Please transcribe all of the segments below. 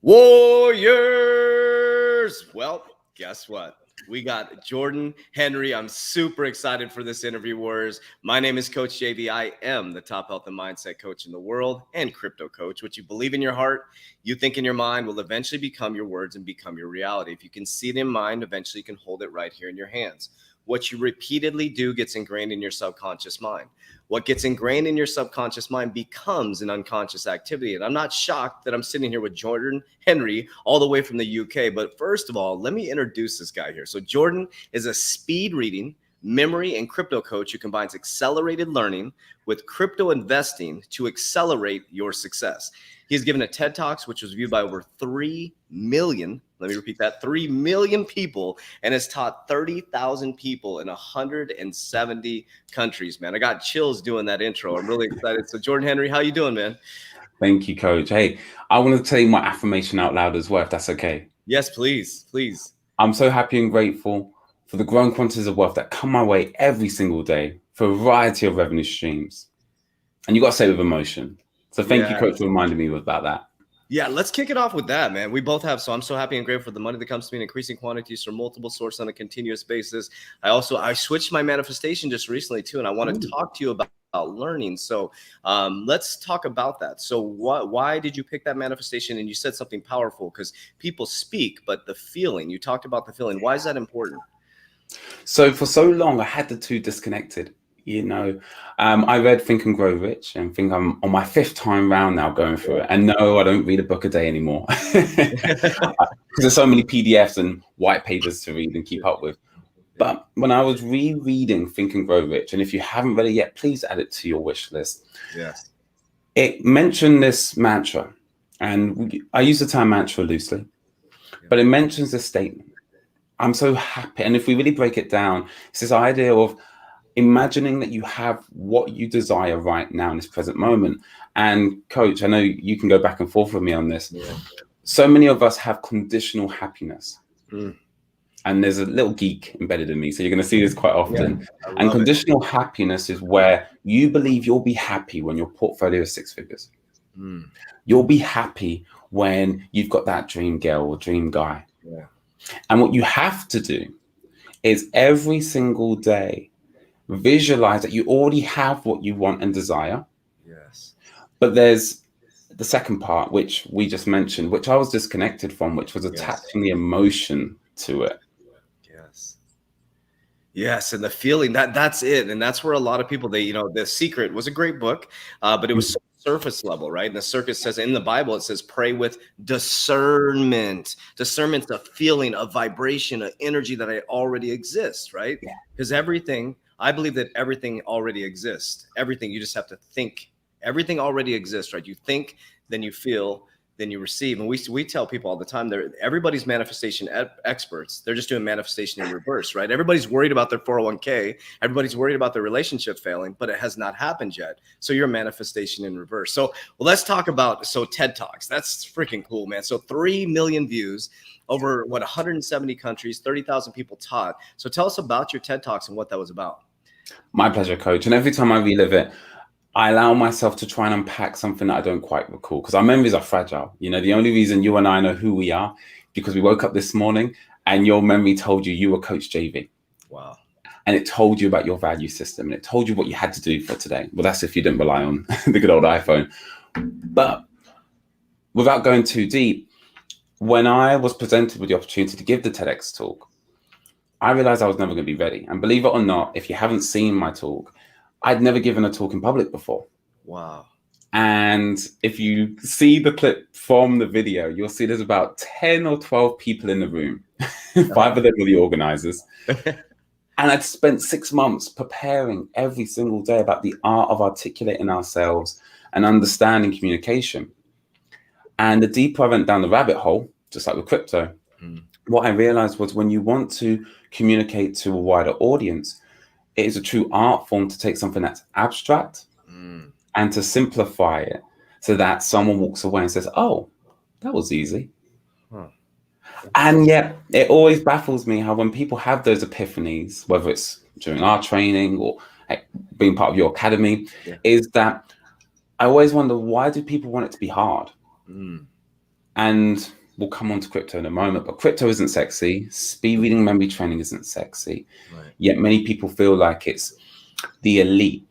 Warriors! Well, guess what? We got Jordan Henry. I'm super excited for this interview, Warriors. My name is Coach JV. I am the top health and mindset coach in the world and crypto coach. What you believe in your heart, you think in your mind will eventually become your words and become your reality. If you can see it in mind, eventually you can hold it right here in your hands. What you repeatedly do gets ingrained in your subconscious mind. What gets ingrained in your subconscious mind becomes an unconscious activity. And I'm not shocked that I'm sitting here with Jordan Henry all the way from the UK. But first of all, let me introduce this guy here. So Jordan is a speed reading, memory, and crypto coach who combines accelerated learning with crypto investing to accelerate your success. He's given a TED Talks, which was viewed by over 3 million. Let me repeat that, 3 million people, and has taught 30,000 people in 170 countries, man. I got chills doing that intro. I'm really excited. So Jordan Henry, how you doing, man? Thank you, Coach. Hey, I want to tell you my affirmation out loud as well, if that's okay. Yes, please, please. I'm so happy and grateful for the growing quantities of wealth that come my way every single day for a variety of revenue streams. And you got to say it with emotion. So thank you, Coach, for reminding me about that. Yeah, let's kick it off with that, man. We both have. So I'm so happy and grateful for the money that comes to me in increasing quantities from multiple sources on a continuous basis. I switched my manifestation just recently too, and I want to talk to you about learning. So let's talk about that. So why did you pick that manifestation? And you said something powerful, because people speak, but the feeling, you talked about the feeling. Why is that important? So for so long, I had the two disconnected. You know, I read Think and Grow Rich, and think I'm on my 5th time round now going through it. And no, I don't read a book a day anymore because there's so many PDFs and white papers to read and keep up with. But when I was rereading Think and Grow Rich, and if you haven't read it yet, please add it to your wish list. Yes. It mentioned this mantra, and I use the term mantra loosely, but it mentions this statement. I'm so happy. And if we really break it down, it's this idea of imagining that you have what you desire right now in this present moment. And Coach, I know you can go back and forth with me on this. Yeah. So many of us have conditional happiness. And there's a little geek embedded in me, so you're going to see this quite often. Yeah, and conditional happiness is where you believe you'll be happy when your portfolio is 6 figures. You'll be happy when you've got that dream girl or dream guy. Yeah. And what you have to do is every single day visualize that you already have what you want and desire. Yes. But there's the second part, which we just mentioned, which I was disconnected from, which was attaching the emotion to it. Yes, and the feeling, that's it. And that's where a lot of people, The Secret was a great book, but it was surface level, right? And the circus says in the Bible, it says pray with discernment. Discernment's a feeling, a vibration, an energy that already exists, right? Because I believe that everything already exists. Everything, you just have to think. Everything already exists, right? You think, then you feel, then you receive. And we tell people all the time, everybody's manifestation experts. They're just doing manifestation in reverse, right? Everybody's worried about their 401k. Everybody's worried about their relationship failing, but it has not happened yet. So you're manifestation in reverse. So let's talk about, TED Talks. That's freaking cool, man. So 3 million views over 170 countries, 30,000 people taught. So tell us about your TED Talks and what that was about. My pleasure, Coach. And every time I relive it, I allow myself to try and unpack something that I don't quite recall, because our memories are fragile. You know, the only reason you and I know who we are because we woke up this morning and your memory told you were Coach JV. Wow. And it told you about your value system, and it told you what you had to do for today. Well, that's if you didn't rely on the good old iPhone. But without going too deep, when I was presented with the opportunity to give the TEDx talk, I realized I was never going to be ready. And believe it or not, if you haven't seen my talk, I'd never given a talk in public before. Wow. And if you see the clip from the video, you'll see there's about 10 or 12 people in the room. 5 of them were the organizers. And I'd spent 6 months preparing every single day about the art of articulating ourselves and understanding communication. And the deeper I went down the rabbit hole, just like with crypto, what I realized was when you want to communicate to a wider audience, it is a true art form to take something that's abstract and to simplify it so that someone walks away and says, oh, that was easy. And yet it always baffles me how when people have those epiphanies, whether it's during our training or being part of your academy, is that I always wonder, why do people want it to be hard? And we'll come on to crypto in a moment, but crypto isn't sexy. Speed reading memory training isn't sexy. Right. Yet many people feel like it's the elite,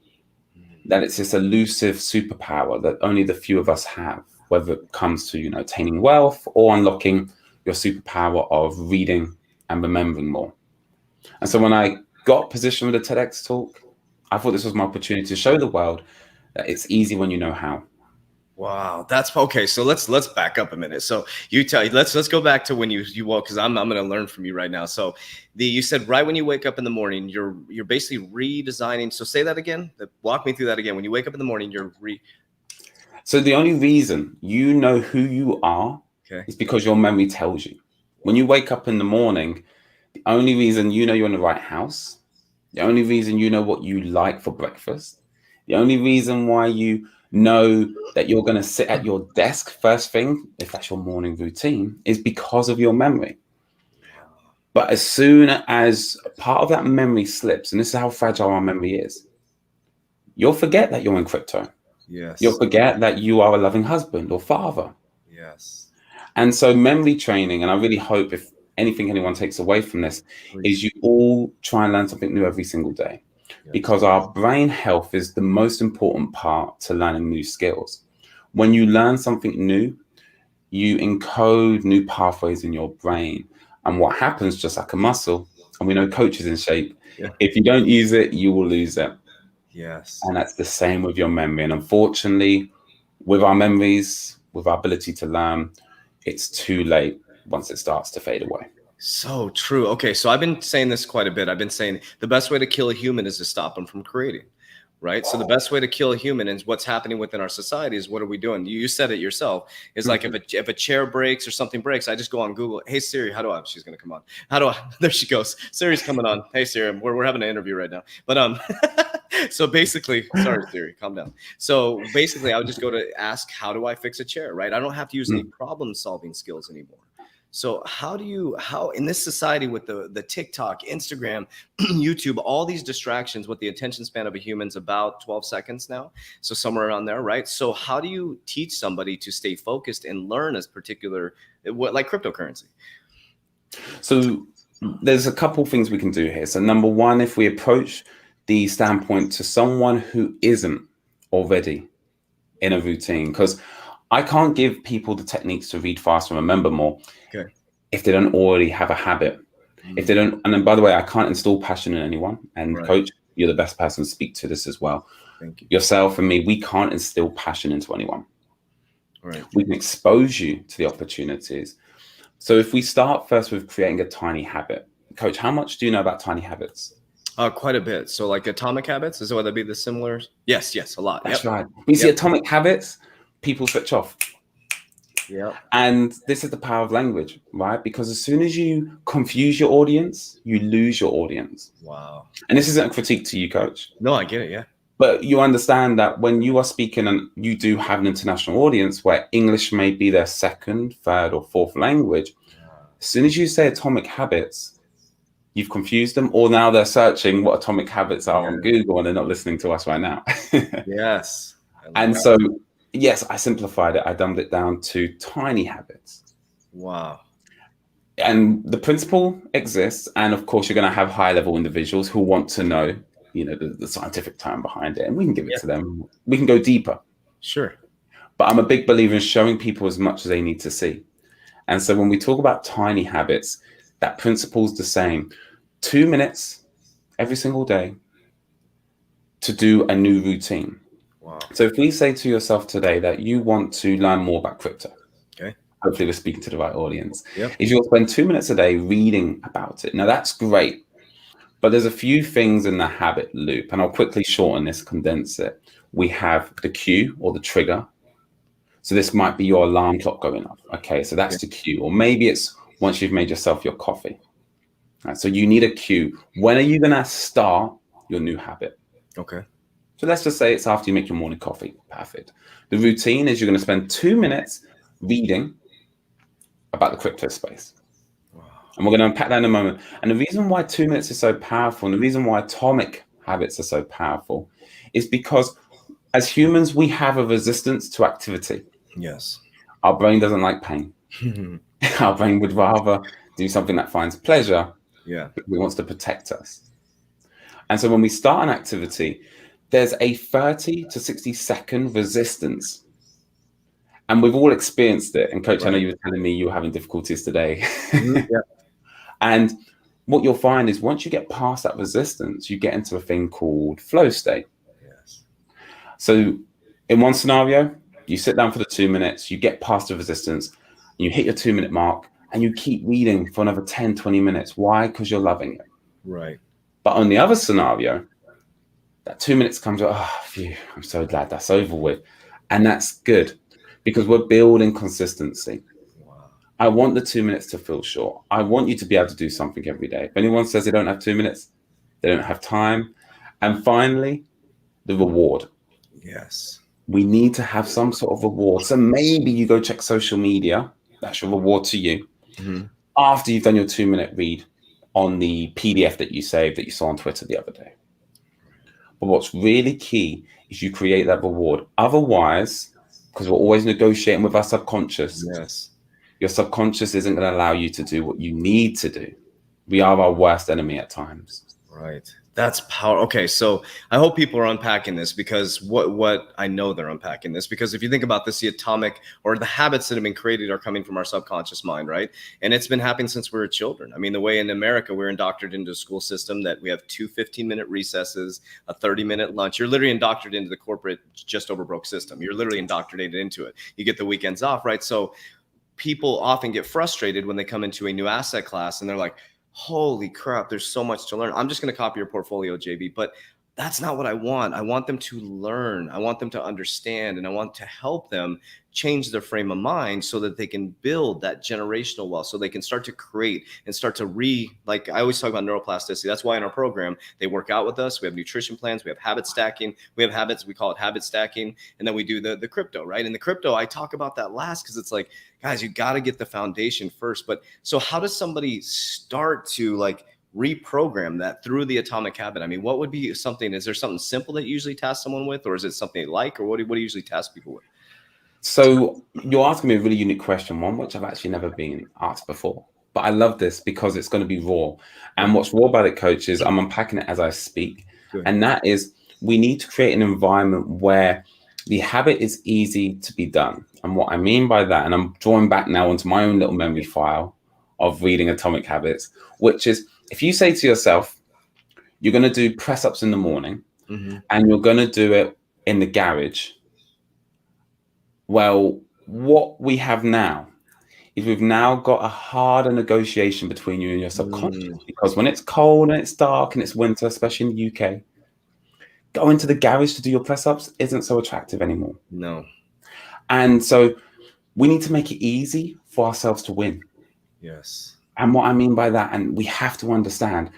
that it's this elusive superpower that only the few of us have, whether it comes to, attaining wealth or unlocking your superpower of reading and remembering more. And so when I got positioned with a TEDx talk, I thought this was my opportunity to show the world that it's easy when you know how. Wow, that's okay. So let's back up a minute. So let's go back to when you woke, because I'm going to learn from you right now. So you said right when you wake up in the morning, you're basically redesigning. So say that again. Walk me through that again. When you wake up in the morning, So the only reason you know who you are is because your memory tells you. When you wake up in the morning, the only reason you know you're in the right house, the only reason you know what you like for breakfast, the only reason why you know that you're going to sit at your desk first thing, if that's your morning routine, is because of your memory. But as soon as part of that memory slips, and this is how fragile our memory is, you'll forget that you're in crypto. Yes. You'll forget that you are a loving husband or father. Yes. And so memory training, and I really hope if anyone takes away from this, is you all try and learn something new every single day. Because our brain health is the most important part to learning new skills. When you learn something new, you encode new pathways in your brain. And what happens, just like a muscle, and we know Coach is in shape, if you don't use it, you will lose it. Yes. And that's the same with your memory. And unfortunately, with our memories, with our ability to learn, it's too late once it starts to fade away. So true. Okay, so I've been saying this quite a bit. I've been saying the best way to kill a human is to stop them from creating, right? So the best way to kill a human and what's happening within our society is what are we doing? You said it yourself. It's like if a chair breaks or something breaks, I just go on Google. Hey Siri, she's gonna come on. There she goes. Siri's coming on. Hey Siri, we're having an interview right now. But so basically, sorry Siri, calm down. So basically, I would just go to ask, how do I fix a chair, right? I don't have to use any problem solving skills anymore. So how in this society with the TikTok, Instagram, YouTube, all these distractions, with the attention span of a human's about 12 seconds now. So somewhere around there, right? So how do you teach somebody to stay focused and learn like cryptocurrency? So there's a couple things we can do here. So number one, if we approach the standpoint to someone who isn't already in a routine, because I can't give people the techniques to read faster and remember more if they don't already have a habit. If they don't, and then by the way, I can't install passion in anyone. And Coach, you're the best person to speak to this as well. Thank you. Yourself and me, we can't instill passion into anyone. Right. We can expose you to the opportunities. So if we start first with creating a tiny habit, Coach, how much do you know about tiny habits? Quite a bit. So like atomic habits, is what that'd be the similar? Yes, a lot. That's right. We see atomic habits, people switch off. Yeah. And this is the power of language, right? Because as soon as you confuse your audience, you lose your audience. Wow. And this isn't a critique to you, Coach. No, I get it. Yeah. But you understand that when you are speaking and you do have an international audience where English may be their second, third, or fourth language, as soon as you say atomic habits, you've confused them, or now they're searching what atomic habits are on Google and they're not listening to us right now. Yes. And so, yes, I simplified it. I dumbed it down to tiny habits. Wow. And the principle exists. And of course, you're going to have high level individuals who want to know, the scientific term behind it. And we can give it to them. We can go deeper. Sure. But I'm a big believer in showing people as much as they need to see. And so when we talk about tiny habits, that principle is the same. 2 minutes every single day to do a new routine. Wow. So if we say to yourself today that you want to learn more about crypto, hopefully we're speaking to the right audience. If you'll spend 2 minutes a day reading about it, now that's great. But there's a few things in the habit loop, and I'll quickly shorten this, condense it. We have the cue or the trigger. So this might be your alarm clock going off. Okay, so that's the cue. Or maybe it's once you've made yourself your coffee. Right, so you need a cue. When are you going to start your new habit? Okay. So let's just say it's after you make your morning coffee. Perfect. The routine is you're going to spend 2 minutes reading about the crypto space. Wow. And we're going to unpack that in a moment. And the reason why 2 minutes is so powerful, and the reason why atomic habits are so powerful, is because as humans, we have a resistance to activity. Yes. Our brain doesn't like pain. Our brain would rather do something that finds pleasure. Yeah. It wants to protect us. And so when we start an activity, there's a 30 to 60-second resistance. And we've all experienced it. And Coach, I know you were telling me you were having difficulties today. Yeah. And what you'll find is once you get past that resistance, you get into a thing called flow state. Yes. So in one scenario, you sit down for the 2 minutes, you get past the resistance, you hit your 2 minute mark, and you keep reading for another 10, 20 minutes. Why? Because you're loving it. Right. But on the other scenario, that 2 minutes comes, oh, phew, I'm so glad that's over with. And that's good because we're building consistency. Wow. I want the 2 minutes to feel short. I want you to be able to do something every day. If anyone says they don't have 2 minutes, they don't have time. And finally, the reward. Yes. We need to have some sort of reward. So maybe you go check social media. That's your reward to you. Mm-hmm. After you've done your 2 minute read on the PDF that you saved that you saw on Twitter the other day. But what's really key is you create that reward. Otherwise, because we're always negotiating with our subconscious, Yes. your subconscious isn't going to allow you to do what you need to do. We are our worst enemy at times. Right. That's power. Okay, so I hope people are unpacking this because what I know they're unpacking this because if you think about this, the atomic or the habits that have been created are coming from our subconscious mind, right? And it's been happening since we were children. I mean, the way in America we're indoctrinated into a school system that we have 2 15-minute recesses, a 30-minute lunch. You're literally indoctrinated into the corporate just over broke system. You're literally indoctrinated into it. You get the weekends off, right? So people often get frustrated when they come into a new asset class and they're like, holy crap, there's so much to learn. I'm just going to copy your portfolio, JB, but that's not what I want. I want them to learn. I want them to understand, and I want to help them change their frame of mind so that they can build that generational wealth, so they can start to create and start to like I always talk about neuroplasticity. That's why in our program, they work out with us. We have nutrition plans. We have habit stacking. We have habits. We call it habit stacking. And then we do the crypto, right? And the crypto, I talk about that last because it's like, guys, you got to get the foundation first. But so how does somebody start to like reprogram that through the atomic habit? I mean, what would be something, is there something simple that you usually task someone with, or is it something they like, or what do you usually task people with? So you're asking me a really unique question, one which I've actually never been asked before. But I love this because it's going to be raw. And what's raw about it, Coach, is I'm unpacking it as I speak. Good. And that is we need to create an environment where the habit is easy to be done. And what I mean by that, and I'm drawing back now onto my own little memory file of reading Atomic Habits, which is if you say to yourself, you're going to do press ups in the morning and you're going to do it in the garage. Well, what we have now is we've now got a harder negotiation between you and your subconscious because when it's cold and it's dark and it's winter, especially in the UK, going to the garage to do your press ups isn't so attractive anymore. No. And so we need to make it easy for ourselves to win. Yes. And what I mean by that, and we have to understand,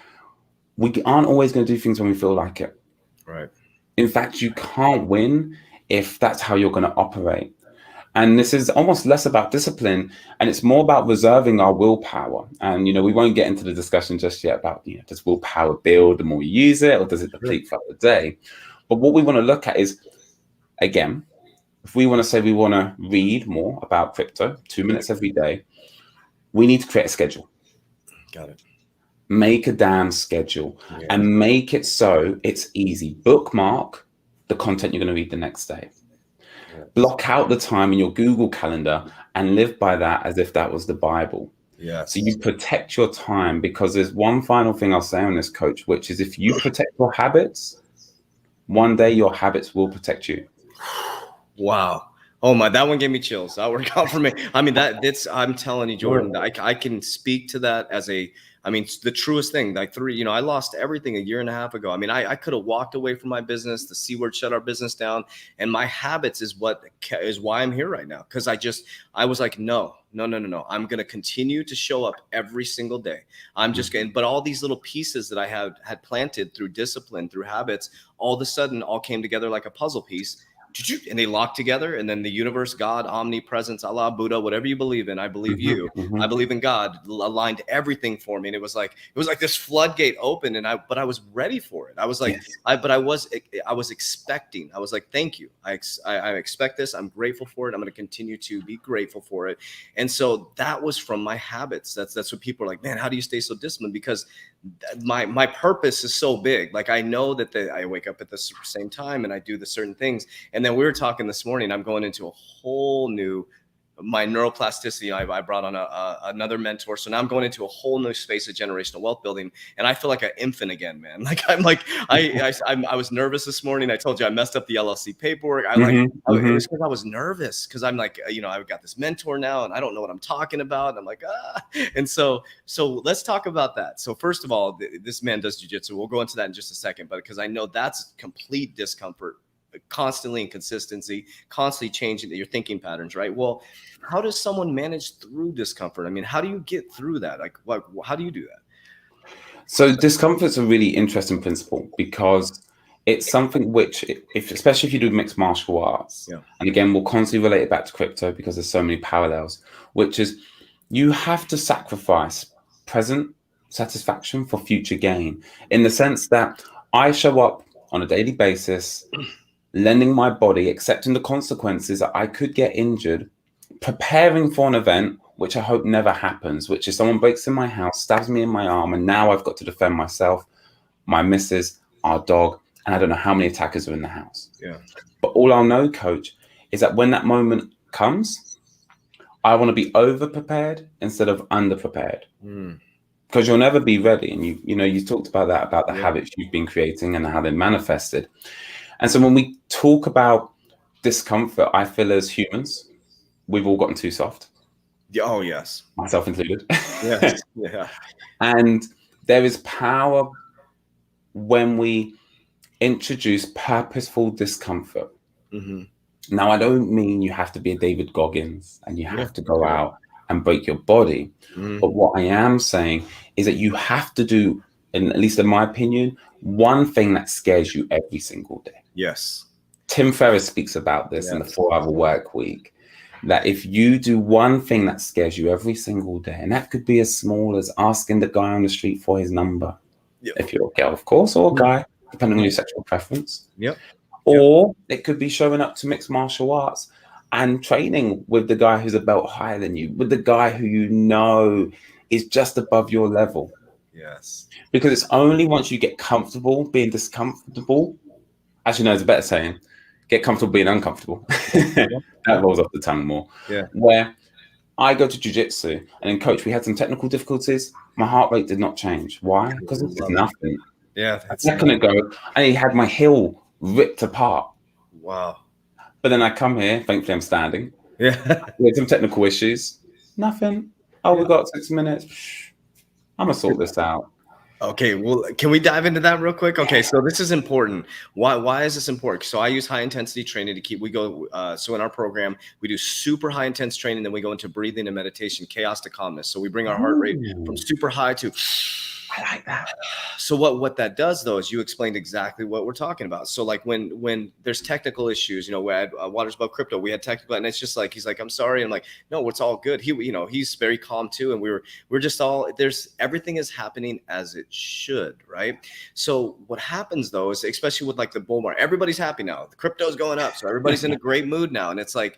we aren't always going to do things when we feel like it. Right. In fact, you can't win if that's how you're going to operate. And this is almost less about discipline, and it's more about reserving our willpower. And, we won't get into the discussion just yet about, does willpower build the more you use it, or does it deplete throughout the day? But what we want to look at is, again, if we want to say we want to read more about crypto, 2 minutes every day, we need to create a schedule. Got it. Make a damn schedule and make it so it's easy. Bookmark the content you're going to read the next day. Block out the time in your Google Calendar and live by that as if that was the Bible. Yes. So you protect your time, because there's one final thing I'll say on this, Coach, which is if you protect your habits, one day your habits will protect you. Wow. Oh my, that one gave me chills. That worked out for me. I mean, I'm telling you, Jordan, I can speak to that as the truest thing. Like I lost everything a year and a half ago. I mean, I could have walked away from my business. The C word shut our business down. And my habits is why I'm here right now. Cause I was like, no. I'm going to continue to show up every single day. I'm just getting, but all these little pieces that I had planted through discipline, through habits, all of a sudden all came together like a puzzle piece. and they locked together, and then the universe, God, omnipresence, Allah, Buddha, whatever you believe in, I believe you, I believe in God, aligned everything for me. And it was like this floodgate opened, but I was ready for it. I was like, I was expecting. I was like, thank you. I expect this. I'm grateful for it. I'm going to continue to be grateful for it. And so that was from my habits. That's what people are like, man, how do you stay so disciplined? Because my purpose is so big. Like, I know that I wake up at the same time and I do the certain things. And then we were talking this morning, I'm going into a whole new, my neuroplasticity, I brought on another mentor. So now I'm going into a whole new space of generational wealth building. And I feel like an infant again, man. Like, I was nervous this morning. I told you I messed up the LLC paperwork. It was because I was nervous, because I'm like, I've got this mentor now and I don't know what I'm talking about. And I'm like, And so let's talk about that. So first of all, this man does jujitsu. We'll go into that in just a second, but because I know that's complete discomfort, constantly in consistency, constantly changing your thinking patterns, right? Well, how does someone manage through discomfort? I mean, how do you get through that? Like how do you do that? So discomfort's a really interesting principle, because it's something which, especially if you do mixed martial arts, and again, we'll constantly relate it back to crypto because there's so many parallels, which is you have to sacrifice present satisfaction for future gain, in the sense that I show up on a daily basis, lending my body, accepting the consequences that I could get injured, preparing for an event, which I hope never happens, which is someone breaks in my house, stabs me in my arm, and now I've got to defend myself, my missus, our dog, and I don't know how many attackers are in the house. But all I'll know, coach, is that when that moment comes, I want to be over-prepared instead of under-prepared. Because you'll never be ready. And you talked about that, about the habits you've been creating and how they manifested. And so when we talk about discomfort, I feel as humans, we've all gotten too soft. Oh, yes. Myself included. Yes. Yeah. And there is power when we introduce purposeful discomfort. Now, I don't mean you have to be a David Goggins and you have to go out and break your body. But what I am saying is that you have to do, and at least in my opinion, one thing that scares you every single day. Yes. Tim Ferriss speaks about this in the 4-Hour Work Week, that if you do one thing that scares you every single day, and that could be as small as asking the guy on the street for his number, if you're a girl, of course, or a guy, depending on your sexual preference. Or it could be showing up to mixed martial arts and training with the guy who's a belt higher than you, with the guy who you know is just above your level. Yes. Because it's only once you get comfortable being discomfortable, actually, no, it's a better saying, get comfortable being uncomfortable. That rolls off the tongue more. Where I go to jiu-jitsu, and then, coach, we had some technical difficulties. My heart rate did not change. Why? Because it's nothing. A second ago, I had my heel ripped apart. Wow. But then I come here, thankfully I'm standing. We had some technical issues. Nothing. We got 6 minutes. I'm going to sort this out. Okay, well, can we dive into that real quick? Okay, so this is important. Why is this important? So I use high intensity training to keep, so in our program, we do super high intense training, then we go into breathing and meditation, chaos to calmness. So we bring our heart rate from super high to, I like that. So what that does, though, is you explained exactly what we're talking about. So like when there's technical issues, we had Waters Above Crypto, we had technical, and it's just like, he's like, I'm sorry. I'm like, no, it's all good. He's very calm too. And we're just all, everything is happening as it should, right? So what happens though is, especially with like the bull market, everybody's happy now. The crypto's going up. So everybody's in a great mood now. And it's like,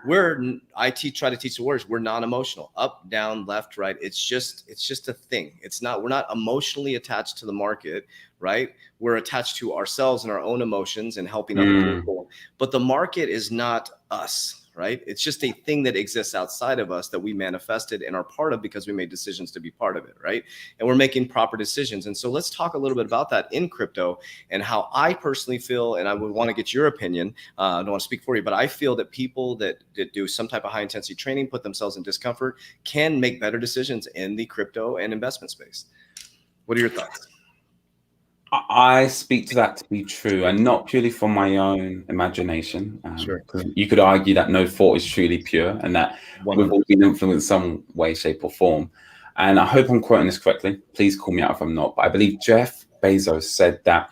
try to teach the words, we're non-emotional, up, down, left, right. It's just a thing. We're not emotionally attached to the market, right? We're attached to ourselves and our own emotions and helping other people. But the market is not us, right? It's just a thing that exists outside of us that we manifested and are part of because we made decisions to be part of it, right? And we're making proper decisions. And so let's talk a little bit about that in crypto and how I personally feel, and I would want to get your opinion. I don't want to speak for you, but I feel that people that do some type of high intensity training, put themselves in discomfort, can make better decisions in the crypto and investment space. What are your thoughts? I speak to that to be true, and not purely from my own imagination. Sure. You could argue that no thought is truly pure, and that we've all been influenced some way, shape, or form. And I hope I'm quoting this correctly. Please call me out if I'm not. But I believe Jeff Bezos said that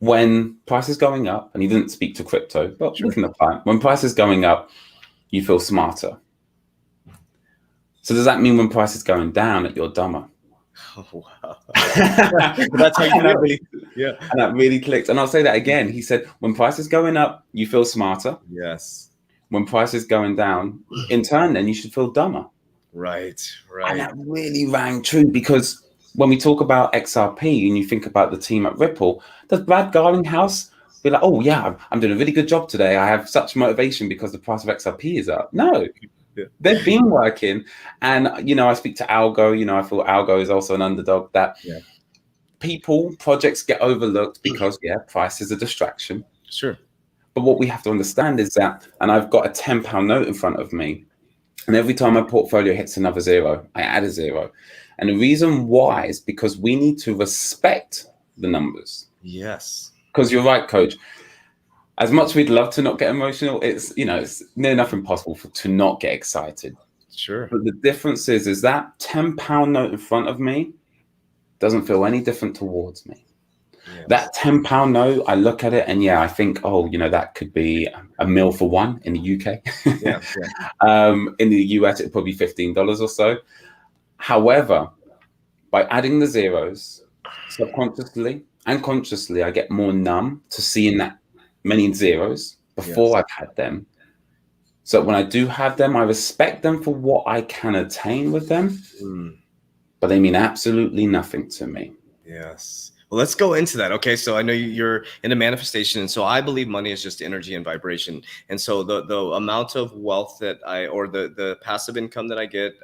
when price is going up, and he didn't speak to crypto, but Sure. we can apply it. When price is going up, you feel smarter. So does that mean when price is going down that you're dumber? Oh, wow. That's how you and, that feel. really, Yeah. and that really clicked. And I'll say that again. He said, when price is going up, you feel smarter. Yes. When price is going down, in turn, then you should feel dumber. Right. And Right. that really rang true, because when we talk about XRP and you think about the team at Ripple, does Brad Garlinghouse be like, oh yeah, I'm doing a really good job today, I have such motivation because the price of XRP is up? No. Yeah. They've been working. And I speak to Algo. I feel Algo is also an underdog, that projects get overlooked because price is a distraction. Sure. But what we have to understand is that, and I've got a £10 note in front of me, and every time my portfolio hits another zero, I add a zero. And the reason why is because we need to respect the numbers. Yes. Because you're right, Coach. As much as we'd love to not get emotional, it's near enough impossible to not get excited. Sure. But the difference is that £10 note in front of me doesn't feel any different towards me. Yes. That £10 note, I look at it and I think, that could be a meal for one in the UK. In the US, it'd probably be $15 or so. However, by adding the zeros, subconsciously and consciously, I get more numb to seeing that many zeros before I've had them. So when I do have them, I respect them for what I can attain with them, but they mean absolutely nothing to me. Yes. Well, let's go into that. Okay. So I know you're into manifestation. And so I believe money is just energy and vibration. And so the amount of wealth that or the passive income that I get,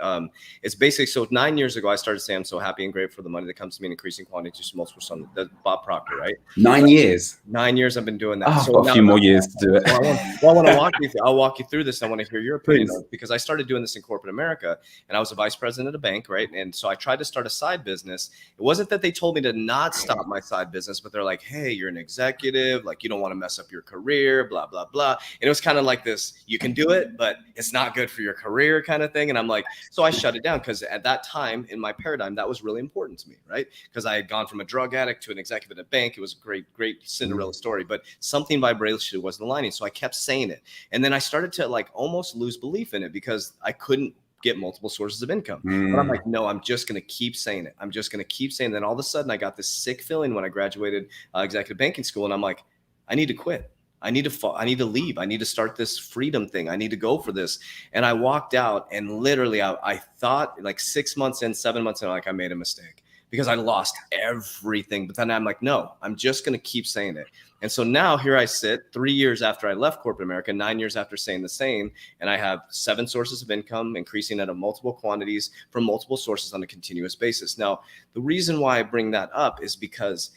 it's basically, so 9 years ago, I started saying, I'm so happy and grateful for the money that comes to me in increasing quantities, multiple sums. That's Bob Proctor, right? 9 years. 9 years I've been doing that. Oh, So I've got a few more years to do it. I want to walk you through. I'll walk you through this. I want to hear your opinion on it, because I started doing this in corporate America, and I was a vice president at a bank, right? And so I tried to start a side business. It wasn't that they told me to not stop my side business, but they're like, hey, you're an executive, like you don't want to mess up your career, blah, blah, blah. And it was kind of like this, you can do it, but it's not good for your career kind of thing. And I'm like, so I shut it down, because at that time in my paradigm, that was really important to me, right? Because I had gone from a drug addict to an executive at a bank. It was a great Cinderella story, but something vibrationally wasn't aligning. So I kept saying it. And then I started to like almost lose belief in it, because I couldn't get multiple sources of income. But I'm like, no, I'm just going to keep saying it. I'm just going to keep saying it. Then all of a sudden I got this sick feeling when I graduated executive banking school. And I'm like, I need to quit. I need to leave. I need to start this freedom thing. I need to go for this. And I walked out, and literally I thought like 6 months in, 7 months in, like I made a mistake, because I lost everything. But then I'm like, no, I'm just going to keep saying it. And so now here I sit 3 years after I left corporate America, 9 years after saying the same, and I have 7 sources of income, increasing at a multiple quantities from multiple sources on a continuous basis. Now, the reason why I bring that up is because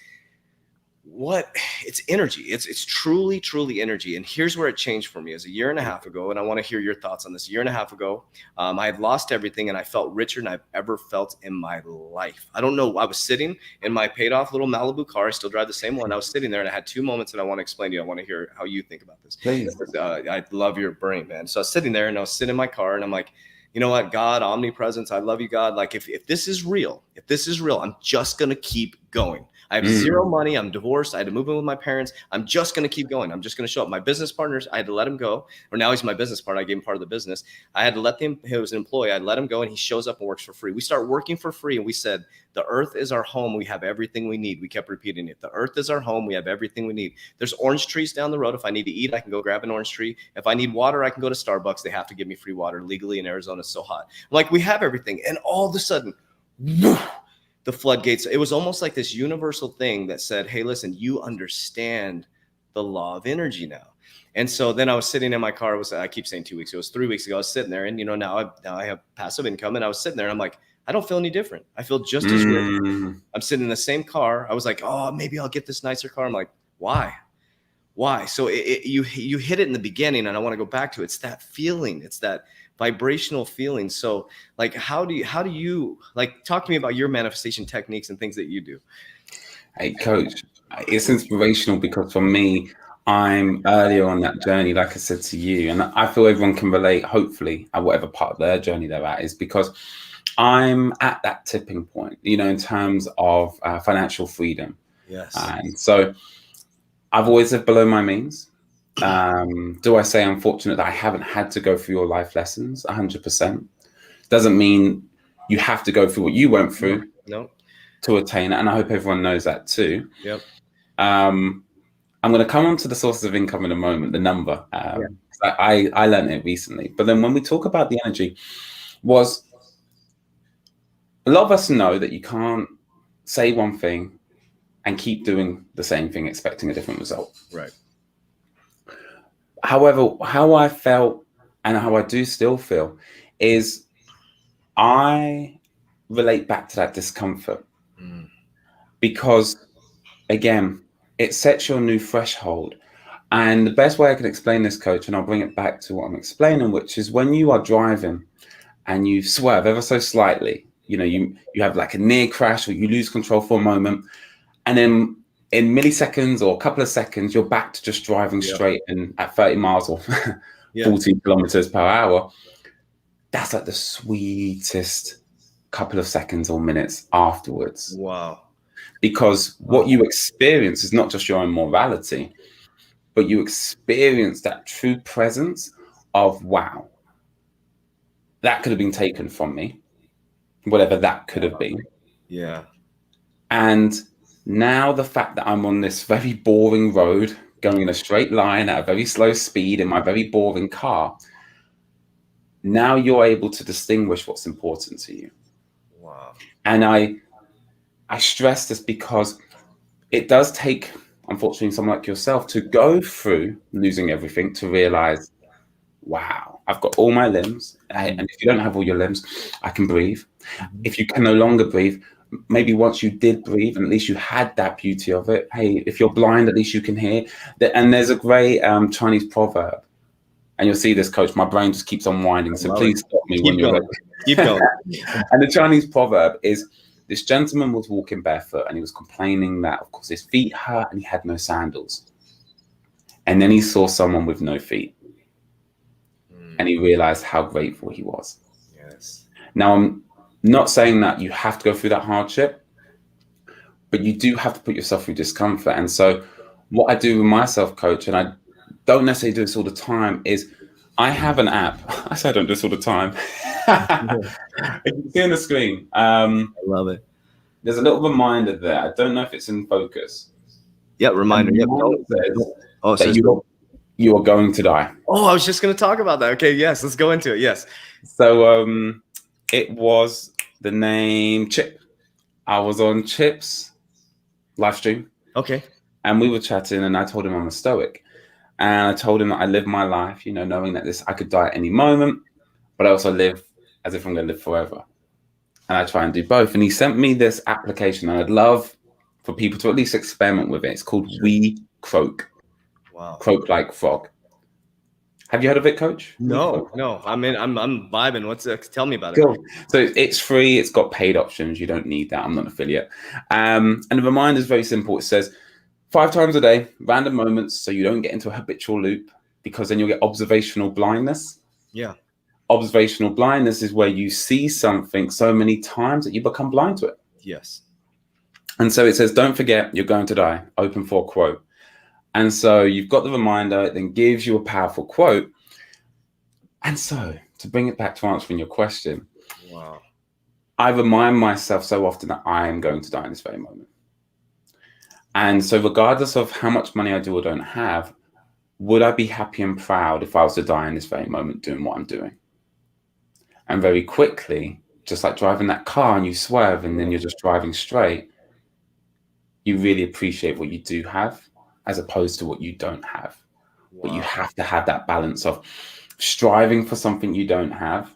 it's energy. It's truly energy. And here's where it changed for me. As a year and a half ago, and I want to hear your thoughts on this. A year and a half ago, I had lost everything, and I felt richer than I've ever felt in my life. I don't know. I was sitting in my paid off little Malibu car. I still drive the same one. I was sitting there, and I had 2 moments that I want to explain to you. I want to hear how you think about this. Please. I love your brain, man. So I was sitting there, and I was sitting in my car, and I'm like, you know what, God, omnipresence, I love you, God. Like if this is real, I'm just going to keep going. I have zero money. I'm divorced. I had to move in with my parents. I'm just going to keep going. I'm just going to show up. My business partners, I had to let him go. Or now he's my business partner. I gave him part of the business. I had to let him, he was an employee. I let him go, and he shows up and works for free. We start working for free, and we said, the earth is our home. We have everything we need. We kept repeating it. The earth is our home. We have everything we need. There's orange trees down the road. If I need to eat, I can go grab an orange tree. If I need water, I can go to Starbucks. They have to give me free water legally in Arizona. It's so hot. I'm like, we have everything. And all of a sudden, the floodgates. It was almost like this universal thing that said, hey, listen, you understand the law of energy now. And so then I was sitting in my car. I keep saying 2 weeks. It was 3 weeks ago. I was sitting there, and now I have passive income, and I was sitting there, and I'm like, I don't feel any different. I feel just as rich. I'm sitting in the same car. I was like, oh, maybe I'll get this nicer car. I'm like, why? So you hit it in the beginning, and I want to go back to it. It's that feeling. It's that vibrational feeling. So like, how do you like, talk to me about your manifestation techniques and things that you do? Hey, Coach, it's inspirational, because for me, I'm earlier on that journey, like I said to you, and I feel everyone can relate, hopefully, at whatever part of their journey they're at, is because I'm at that tipping point, in terms of financial freedom. Yes. And so I've always lived below my means. Do I say I'm fortunate that I haven't had to go through your life lessons? 100%. Doesn't mean you have to go through what you went through No. to attain it. And I hope everyone knows that too. Yep. I'm going to come on to the sources of income in a moment, the number. I learned it recently. But then when we talk about the energy, was a lot of us know that you can't say one thing and keep doing the same thing expecting a different result. Right. However, how I felt and how I do still feel is I relate back to that discomfort because, again, it sets your new threshold. And the best way I can explain this, coach, and I'll bring it back to what I'm explaining, which is when you are driving and you swerve ever so slightly, you know, you have like a near crash or you lose control for a moment, and then in milliseconds or a couple of seconds, you're back to just driving straight and at 30 miles or 40 kilometers per hour. That's like the sweetest couple of seconds or minutes afterwards. Wow. Because what you experience is not just your own morality, but you experience that true presence of, wow, that could have been taken from me, whatever that could have been. Yeah. And now the fact that I'm on this very boring road, going in a straight line at a very slow speed in my very boring car, now you're able to distinguish what's important to you. Wow. And I stress this because it does take, unfortunately, someone like yourself to go through losing everything to realize, wow, I've got all my limbs. And if you don't have all your limbs, I can breathe. If you can no longer breathe, maybe once you did breathe and at least you had that beauty of it. Hey, if you're blind, at least you can hear. And there's a great Chinese proverb. And you'll see this, coach. My brain just keeps on winding. So please stop me when you're ready. Keep going. And the Chinese proverb is, this gentleman was walking barefoot and he was complaining that, of course, his feet hurt and he had no sandals. And then he saw someone with no feet. And he realized how grateful he was. Yes. Now, I'm not saying that you have to go through that hardship, but you do have to put yourself through discomfort. And so what I do with myself, coach, and I don't necessarily do this all the time, is I have an app. I say I don't do this all the time. You can see on the screen. I love it. There's a little reminder there. I don't know if it's in focus. Yeah, reminder. Says you are going to die. Oh, I was just going to talk about that. Okay, yes, let's go into it. Yes. So it was the name Chip. I was on Chip's live stream. Okay. And we were chatting and I told him I'm a stoic. And I told him that I live my life, you know, knowing that I could die at any moment, but I also live as if I'm going to live forever. And I try and do both. And he sent me this application, and I'd love for people to at least experiment with it. It's called We Croak. Wow. Croak like frog. Have you heard of it, coach? No. I'm vibing. What's it? Tell me about it. Cool. So it's free. It's got paid options. You don't need that. I'm not an affiliate. And the reminder is very simple. It says 5 times a day, random moments, so you don't get into a habitual loop, because then you'll get observational blindness. Yeah. Observational blindness is where you see something so many times that you become blind to it. Yes. And so it says, don't forget, you're going to die. Open for a quote. And so you've got the reminder, it then gives you a powerful quote. And so to bring it back to answering your question, wow, I remind myself so often that I am going to die in this very moment. And so regardless of how much money I do or don't have, would I be happy and proud if I was to die in this very moment doing what I'm doing? And very quickly, just like driving that car and you swerve and then you're just driving straight, you really appreciate what you do have as opposed to what you don't have. Wow. But you have to have that balance of striving for something you don't have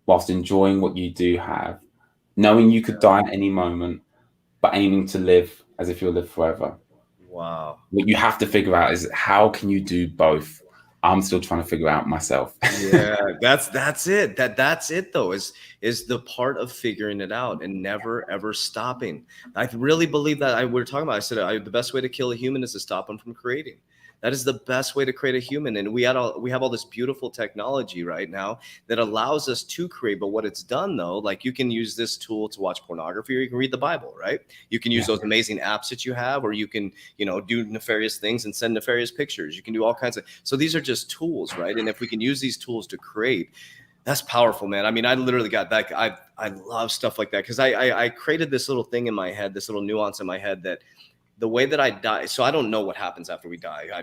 whilst enjoying what you do have, knowing you could die at any moment, but aiming to live as if you'll live forever. Wow. What you have to figure out is, how can you do both? I'm still trying to figure out myself. Yeah, that's it. That's it though, is the part of figuring it out and never ever stopping. I really believe that we were talking about, I said the best way to kill a human is to stop them from creating. That is the best way to create a human. And we have all this beautiful technology right now that allows us to create. But what it's done though, like you can use this tool to watch pornography, or you can read the Bible, right? You can use those amazing apps that you have, or you can, do nefarious things and send nefarious pictures. You can do all kinds of, so these are just tools, right? And if we can use these tools to create, that's powerful, man. I mean, I literally got that. I love stuff like that, because I created this little thing in my head, this little nuance in my head, that the way that I die, so I don't know what happens after we die. I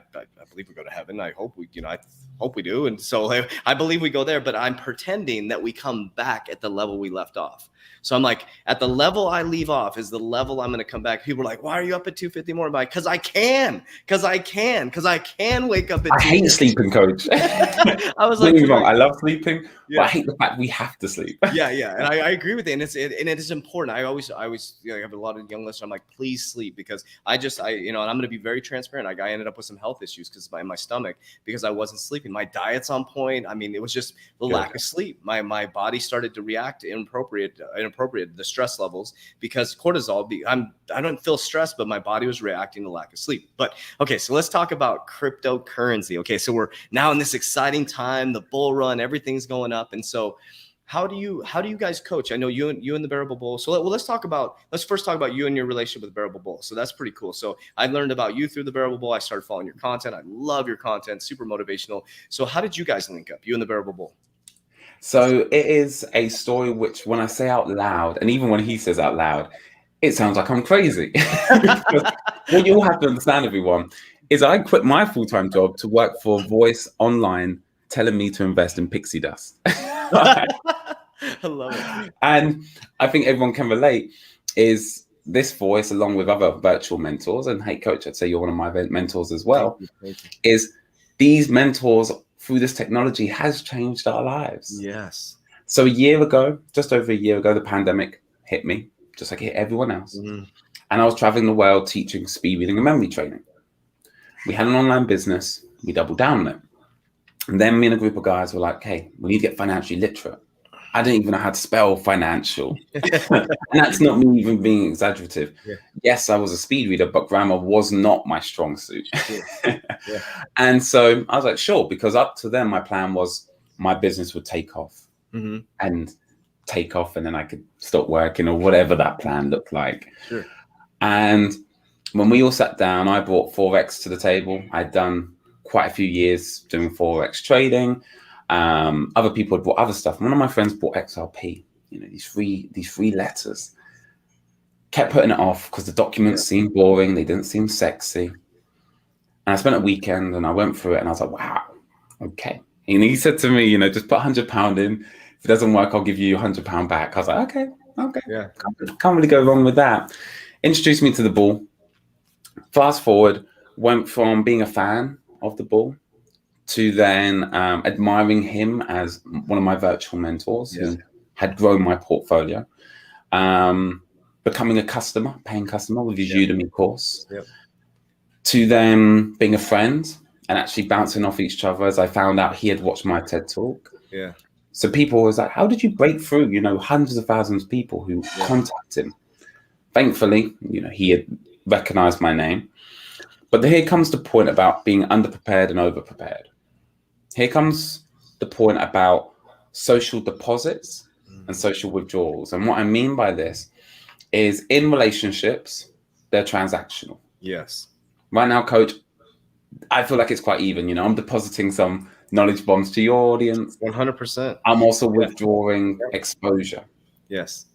believe we go to heaven. I hope I hope we do. And so I believe we go there, but I'm pretending that we come back at the level we left off. So I'm like, at the level I leave off is the level I'm going to come back. People are like, why are you up at 2:50 more? I'm like, because I can wake up at I hate sleeping, coach. I was Don't like, get me wrong, I love sleeping, but I hate the fact we have to sleep. Yeah. And I agree with it. And it is important. I always I have a lot of young listeners. I'm like, please sleep, because and I'm going to be very transparent. I ended up with some health issues because my stomach, because I wasn't sleeping. My diet's on point. I mean, it was just the lack of sleep. My body started to react inappropriate, the stress levels, because cortisol, I don't feel stressed, but my body was reacting to lack of sleep. But okay, so let's talk about cryptocurrency. Okay, so we're now in this exciting time, the bull run, everything's going up. And so how do you guys coach? I know you and the Bearable Bull. So let's first talk about you and your relationship with the Bearable Bull. So that's pretty cool. So I learned about you through the Bearable Bull. I started following your content. I love your content, super motivational. So how did you guys link up, you and the Bearable Bull? So it is a story which, when I say out loud, and even when he says out loud, it sounds like I'm crazy. What you all have to understand, everyone, is I quit my full-time job to work for Voice Online, telling me to invest in pixie dust. I love it. And I think everyone can relate, is this voice, along with other virtual mentors, and hey, coach, I'd say you're one of my mentors as well, Thank you. Is these mentors through this technology has changed our lives. Yes. So just over a year ago, the pandemic hit me, just like it hit everyone else. Mm-hmm. And I was traveling the world teaching speed reading and memory training. We had an online business. We doubled down on it. And then me and a group of guys were like, hey, we need to get financially literate. I didn't even know how to spell financial. And that's not me even being exaggerative. Yeah. Yes, I was a speed reader, but grammar was not my strong suit. Yeah. And so I was like, sure, because up to then my plan was my business would take off, mm-hmm. and then I could stop working, or whatever that plan looked like. Sure. And when we all sat down, I brought Forex to the table. I'd done quite a few years doing Forex trading. Other people had bought other stuff. One of my friends bought XRP, these free letters. Kept putting it off because the documents seemed boring. They didn't seem sexy. And I spent a weekend and I went through it and I was like, wow, okay. And he said to me, just put £100 in. If it doesn't work, I'll give you £100 back. I was like, okay. Yeah. Can't really go wrong with that. Introduced me to the bull. Fast forward, went from being a fan of the bull to then admiring him as one of my virtual mentors who had grown my portfolio, becoming a paying customer with his Udemy course, to then being a friend and actually bouncing off each other as I found out he had watched my TED Talk. Yeah. So people was like, how did you break through, hundreds of thousands of people who contact him? Thankfully, he had recognized my name. But here comes the point about being underprepared and overprepared. Here comes the point about social deposits and social withdrawals. And what I mean by this is, in relationships, they're transactional. Yes. Right now, coach, I feel like it's quite even. I'm depositing some knowledge bombs to your audience. 100%. I'm also withdrawing exposure. Yes.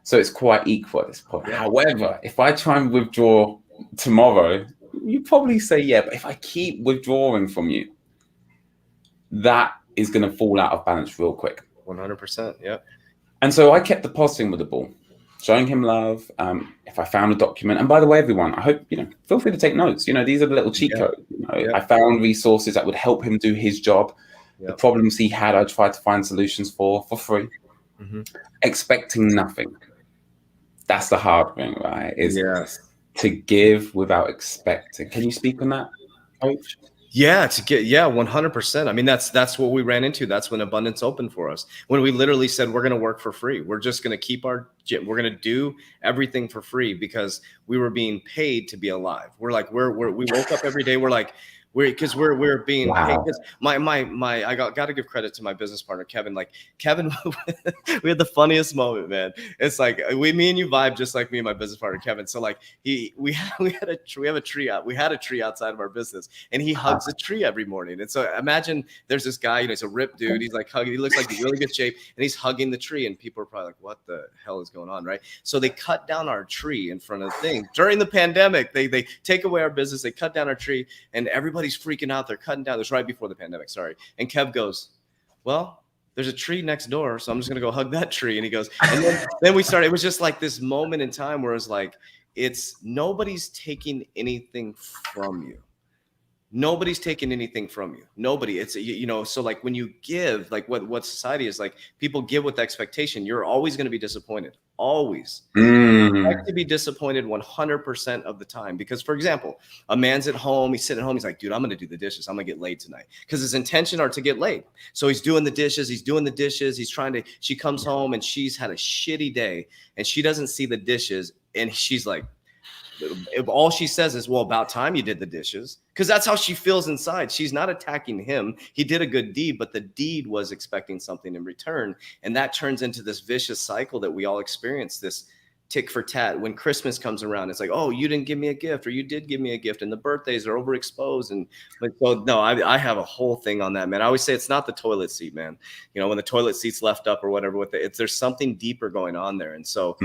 So it's quite equal at this point. Yeah. However, if I try and withdraw tomorrow, you probably say, yeah, but if I keep withdrawing from you, that is going to fall out of balance real quick. 100%. Yeah. And so I kept depositing with the bull, showing him love. If I found a document, and by the way, everyone, I hope, feel free to take notes. These are the little cheat codes. I found resources that would help him do his job. The problems he had, I tried to find solutions for free, expecting nothing. That's the hard thing, right? Is to give without expecting. Can you speak on that, coach? Yeah, 100%. I mean, that's what we ran into. That's when abundance opened for us. When we literally said, we're going to work for free. We're just going to keep our gym. We're going to do everything for free because we were being paid to be alive. We're like, we woke up every day. We're like, We're being paid. Wow. I got to give credit to my business partner Kevin. Like Kevin, we had the funniest moment, man. It's like me and you vibe just like me and my business partner Kevin. So like we had a tree outside of our business, and he hugs the tree every morning. And so imagine there's this guy, he's a ripped dude. He's like hugging. He looks like he's in really good shape, and he's hugging the tree. And people are probably like, "What the hell is going on?" Right? So they cut down our tree in front of the thing during the pandemic. They take away our business. They cut down our tree, and everybody's freaking out. They're cutting down. This right before the pandemic. Sorry. And Kev goes, "Well, there's a tree next door, so I'm just gonna go hug that tree." And he goes, and then we started. It was just like this moment in time where it's like, it's nobody's taking anything from you. Nobody's taking anything from you. Nobody. It's so like when you give, like what society is like, people give with expectation. You're always going to be disappointed. Always. Expect to be disappointed 100% of the time. Because, for example, a man's at home, he's sitting at home, he's like, dude, I'm going to do the dishes. I'm going to get laid tonight. Because his intention are to get laid. So he's doing the dishes. She comes home and she's had a shitty day and she doesn't see the dishes. And she's like, if all she says is, well, about time you did the dishes, because that's how she feels inside. She's not attacking him. He did a good deed, but the deed was expecting something in return. And that turns into this vicious cycle that we all experience, this tick for tat. When Christmas comes around, it's like, oh, you didn't give me a gift, or you did give me a gift, and the birthdays are overexposed. And but so no, I have a whole thing on that, man. I always say it's not the toilet seat, man. When the toilet seat's left up or whatever with it, there's something deeper going on there. And so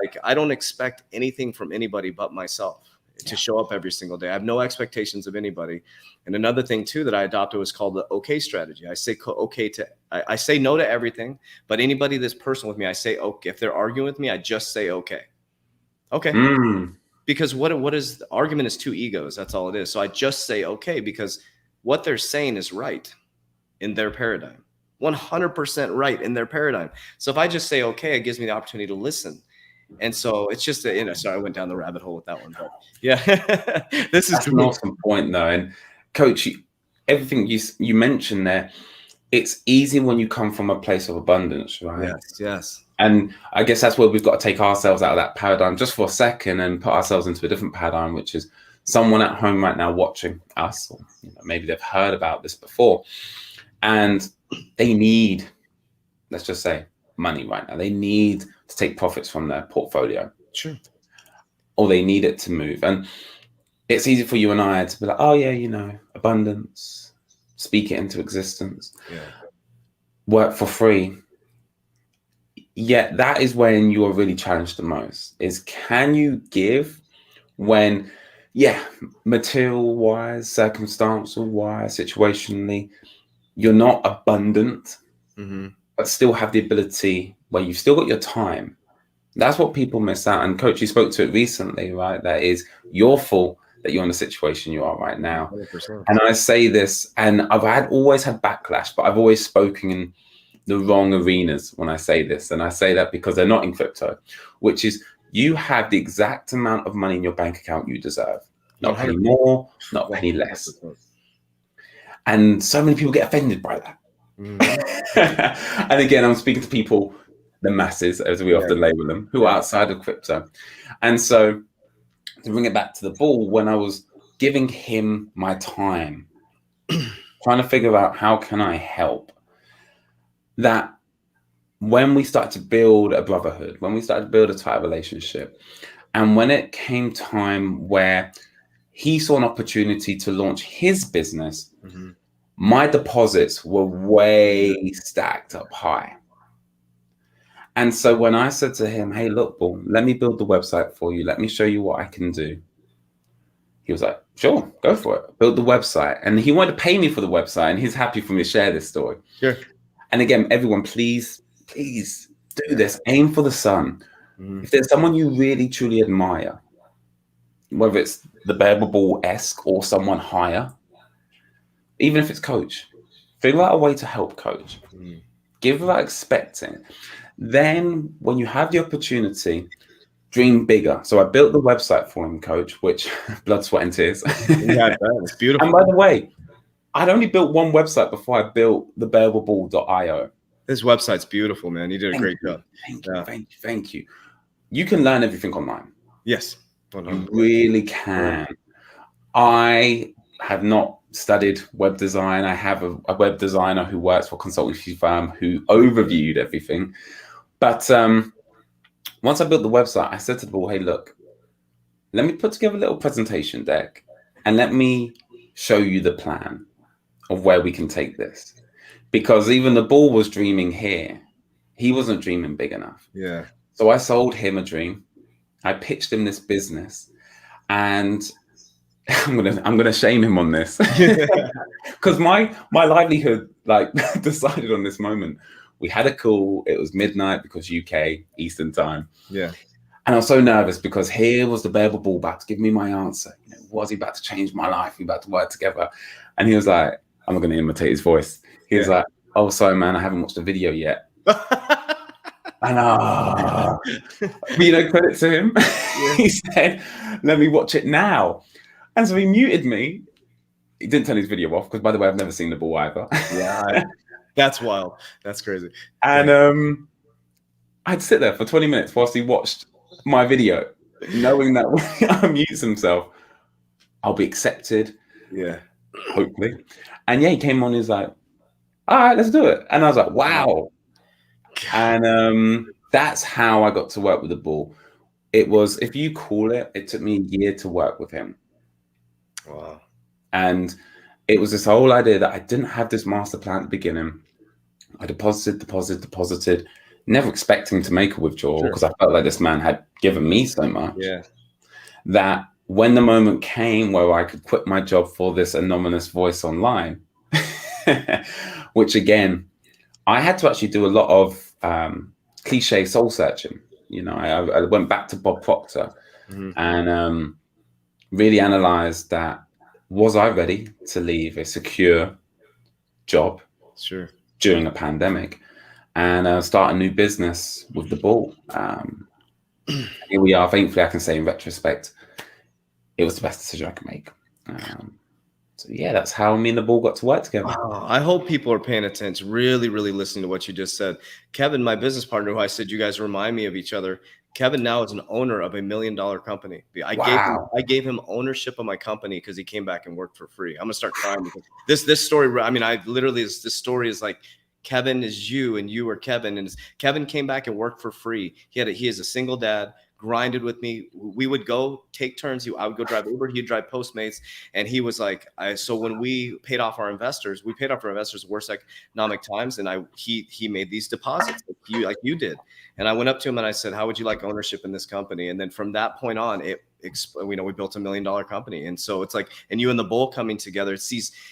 like I don't expect anything from anybody but myself to show up every single day. I have no expectations of anybody. And another thing too that I adopted was called the okay strategy. I say okay to I say no to everything, but anybody that's personal with me, I say okay. If they're arguing with me, I just say okay. Okay. Because what is the argument is two egos. That's all it is. So I just say okay, because what they're saying is right in their paradigm. 100% right in their paradigm. So if I just say okay, it gives me the opportunity to listen. And so it's just sorry, I went down the rabbit hole with that one, but yeah, That's an awesome point though. And Coach, everything you mentioned there, it's easy when you come from a place of abundance, right? Yes. And I guess that's where we've got to take ourselves out of that paradigm just for a second and put ourselves into a different paradigm, which is someone at home right now watching us, or maybe they've heard about this before, and they need, let's just say, money right now. They need to take profits from their portfolio. Sure. Or they need it to move. And it's easy for you and I to be like, oh yeah, abundance, speak it into existence, work for free. Yet that is when you are really challenged the most, is can you give when, material wise, circumstantial wise, situationally, you're not abundant, but still have the ability where you've still got your time. That's what people miss out. And Coach, you spoke to it recently, right? That is your fault that you're in the situation you are right now. 100%. And I say this, and I've always had backlash, but I've always spoken in the wrong arenas when I say this. And I say that because they're not in crypto, which is you have the exact amount of money in your bank account you deserve. Not a penny more, not a penny less. And so many people get offended by that. And again, I'm speaking to people, the masses, as we often label them, who are outside of crypto. And so to bring it back to the ball, when I was giving him my time, trying to figure out how can I help, that when we started to build a brotherhood, when we started to build a tight relationship, and when it came time where he saw an opportunity to launch his business, my deposits were way stacked up high. And so when I said to him, hey, look, Bull, let me build the website for you. Let me show you what I can do. He was like, sure, go for it. Build the website. And he wanted to pay me for the website. And he's happy for me to share this story. Sure. And again, everyone, please do this. Aim for the sun. If there's someone you really, truly admire, whether it's the BEARABLE-esque or someone higher, even if it's Coach, figure out a way to help Coach. Give without expecting. Then when you have the opportunity, dream bigger. So I built the website for him, Coach, which blood, sweat, and tears. Yeah, it's beautiful. And by the way, I'd only built one website before I built the bearable.io. This website's beautiful, man. You did a great job. Thank you. You can learn everything online. Yes. 100%. You really can. I have not studied web design. I have a web designer who works for a consultancy firm who overviewed everything. But once I built the website, I said to the bull, hey, look, let me put together a little presentation deck and let me show you the plan of where we can take this. Because even the bull was dreaming here. He wasn't dreaming big enough. Yeah. So I sold him a dream. I pitched him this business, and I'm gonna shame him on this because my livelihood like decided on this moment. We had a call. It was midnight because UK Eastern time. Yeah. And I was so nervous because here was the bearable bull about to give me my answer. You know, was he about to change my life? We about to work together. And he was like, I'm not going to imitate his voice. He was like, oh, sorry, man, I haven't watched the video yet. And you know, credit to him. He said, let me watch it now. And so he muted me. He didn't turn his video off because, by the way, I've never seen the bull either. Yeah, that's wild. That's crazy. And I'd sit there for 20 minutes whilst he watched my video, knowing that when he unmutes himself, I'll be accepted. Yeah. Hopefully. And yeah, he came on, he's like, all right, let's do it. And I was like, wow. And that's how I got to work with the bull. It was, if you call it, it took me a year to work with him. Wow. And it was this whole idea that I didn't have this master plan at the beginning. I deposited, never expecting to make a withdrawal because I felt like this man had given me so much. Yeah. That when the moment came where I could quit my job for this anonymous voice online, which again, I had to actually do a lot of cliche soul searching. You know, I went back to Bob Proctor and really analyzed that, was I ready to leave a secure job during a pandemic and start a new business with the bull? Here we are. Thankfully, I can say in retrospect, it was the best decision I could make. So yeah, that's how me and the bull got to work together. I hope people are paying attention, really, really listening to what you just said. Kevin, my business partner, who I said you guys remind me of each other, Kevin now is an owner of $1 million company. I gave him ownership of my company because he came back and worked for free. I'm gonna start crying because this story. I mean, this story is like, Kevin is you and you are Kevin, and Kevin came back and worked for free. He is a single dad. Grinded with me. We would go take turns. I would go drive Uber. He'd drive Postmates. And he was like, so when we paid off our investors, worst economic times. And he made these deposits like you did. And I went up to him and I said, how would you like ownership in this company? And then from that point on, we built $1 million company. And so it's like, and you and the bull coming together,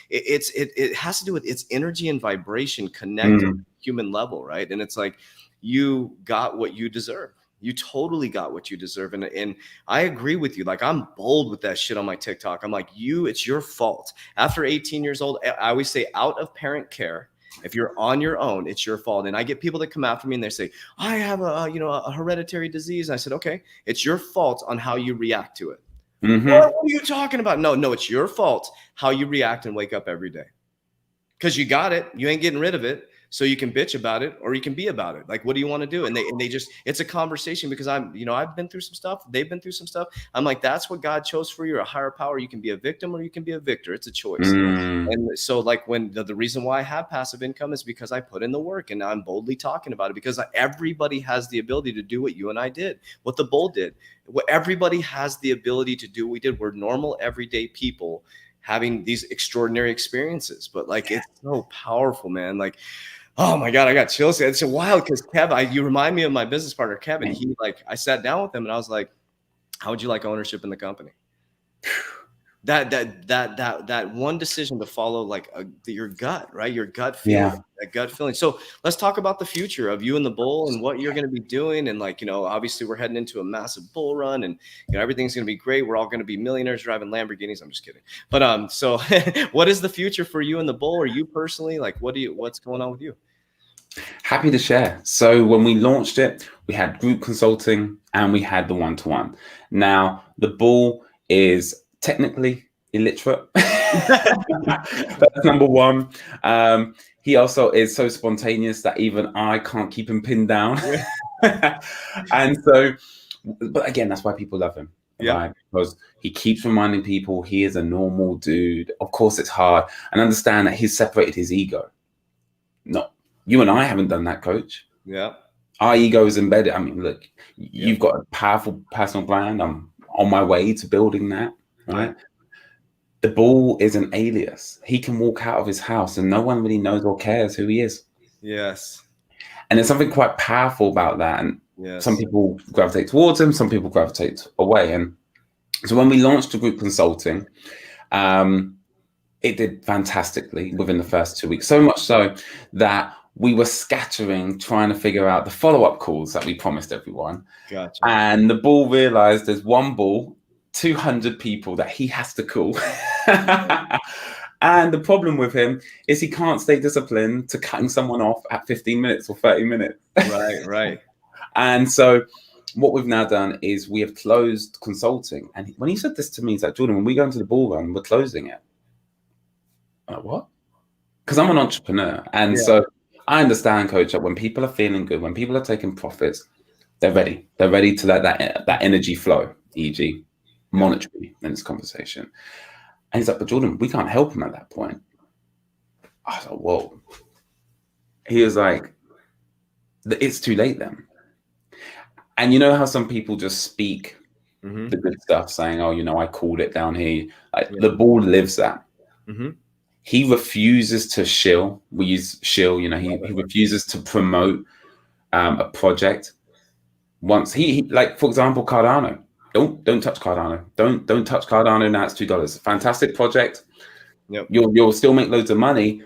it has to do with its energy and vibration connected to human level. Right. And it's like, you got what you deserve. You totally got what you deserve. And I agree with you. Like, I'm bold with that shit on my TikTok. I'm like, it's your fault. After 18 years old, I always say, out of parent care, if you're on your own, it's your fault. And I get people that come after me and they say, I have a hereditary disease. And I said, okay, it's your fault on how you react to it. What are you talking about? No, it's your fault how you react and wake up every day. Because you got it. You ain't getting rid of it. So you can bitch about it or you can be about it. Like, what do you want to do? And they just, it's a conversation because I've been through some stuff. They've been through some stuff. I'm like, that's what God chose for you, or a higher power. You can be a victim or you can be a victor. It's a choice. And so like when the reason why I have passive income is because I put in the work, and now I'm boldly talking about it because everybody has the ability to do what you and I did, what the bull did. Everybody has the ability to do what we did. We're normal, everyday people having these extraordinary experiences, but like, it's so powerful, man. Like, oh my God, I got chills. It's so wild because Kev, you remind me of my business partner, Kevin. I sat down with him and I was like, how would you like ownership in the company? That one decision to follow like your gut, right? Your gut feeling, that gut feeling. So let's talk about the future of you and the bull and what you're going to be doing. And like, obviously we're heading into a massive bull run and everything's going to be great. We're all going to be millionaires driving Lamborghinis. I'm just kidding. But so what is the future for you and the bull, or you personally? Like, what's going on with you? Happy to share. So when we launched it, we had group consulting and we had the one-to-one. Now the bull is technically illiterate. That's number one. He also is so spontaneous that even I can't keep him pinned down. And so, but again, that's why people love him. Yeah. right? Because he keeps reminding people he is a normal dude. Of course, it's hard, and understand that he's separated his ego. No, you and I haven't done that, coach. Yeah. Our ego is embedded. I mean, look, Yeah. you've got a powerful personal brand. I'm on my way to building that, right? Yeah. The bull is an alias. He can walk out of his house and no one really knows or cares who he is. Yes. And there's something quite powerful about that. And some Yes. people gravitate towards him, some people gravitate away. And so when we launched the group consulting, it did fantastically within the first 2 weeks. So much so that we were scattering, trying to figure out the follow-up calls that we promised everyone. Gotcha. And the bull realized there's one bull, 200 people that he has to call. And the problem with him is he can't stay disciplined to cutting someone off at 15 minutes or 30 minutes. Right. And so what we've now done is we have closed consulting. And when he said this to me, he's like, Jordan, when we go into the bull run, we're closing it. I'm like, what? Because I'm an entrepreneur. And so I understand, coach, that when people are feeling good, when people are taking profits, they're ready. They're ready to let that energy flow, e.g. monetary in this conversation. And he's like, but Jordan, we can't help him at that point. I was like, whoa. He was like, it's too late then. And you know how some people just speak the good stuff, saying, oh, you know, I called it down here. Like, the bull lives that. He refuses to shill. We use shill, you know, he refuses to promote a project. Once he like, for example, Cardano. Don't touch Cardano. Don't touch Cardano. Now it's $2. Fantastic project. Yep. You'll still make loads of money,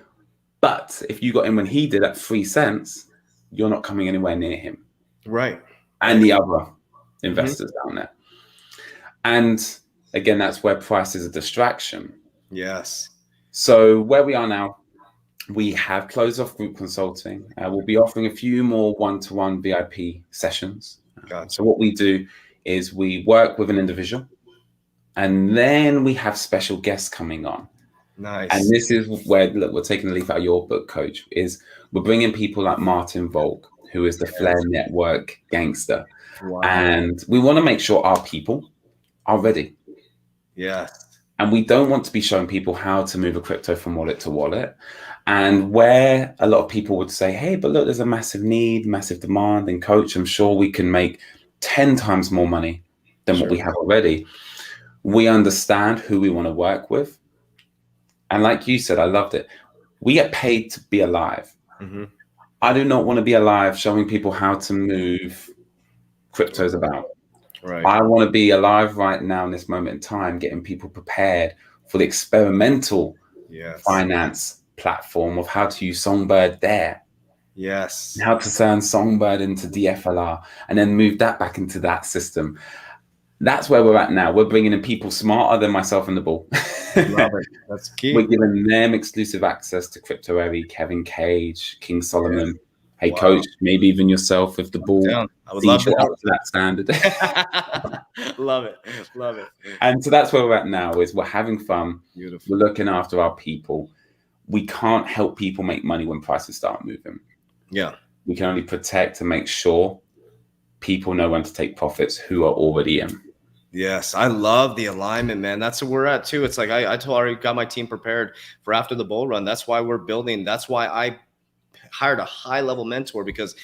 but if you got in when he did at 3 cents, you're not coming anywhere near him. Right. And the other investors down there. And again, that's where price is a distraction. Yes. So where we are now, we have closed off group consulting. We'll be offering a few more one-to-one VIP sessions. Gotcha. So what we do is we work with an individual, and then we have special guests coming on. Nice. And this is where, look, we're taking a leaf out of your book, coach, is we're bringing people like Martin Volk, who is the Flair Network gangster. Wow. And we want to make sure our people are ready. Yes. And we don't want to be showing people how to move a crypto from wallet to wallet. And where a lot of people would say, hey, but look, there's a massive need, massive demand. And coach, I'm sure we can make 10 times more money than what we have already. We understand who we want to work with. And like you said, I loved it. We get paid to be alive. I do not want to be alive showing people how to move cryptos about. Right. I want to be alive right now in this moment in time, getting people prepared for the experimental finance platform of how to use Songbird there. Yes. How to turn Songbird into DFLR and then move that back into that system. That's where we're at now. We're bringing in people smarter than myself and the bull. Love it. That's key. We're giving them exclusive access to Crypto Eddie, Kevin Cage, King Solomon. Hey, coach, maybe even yourself if the bull. I would love to up to that standard. Love it. Love it. And so that's where we're at now, is we're having fun. Beautiful. We're looking after our people. We can't help people make money when prices start moving. Yeah. We can only protect and make sure people know when to take profits who are already in. Yes, I love the alignment, man. That's where we're at too. It's like I already got my team prepared for after the bull run. That's why we're building. That's why I hired a high-level mentor, because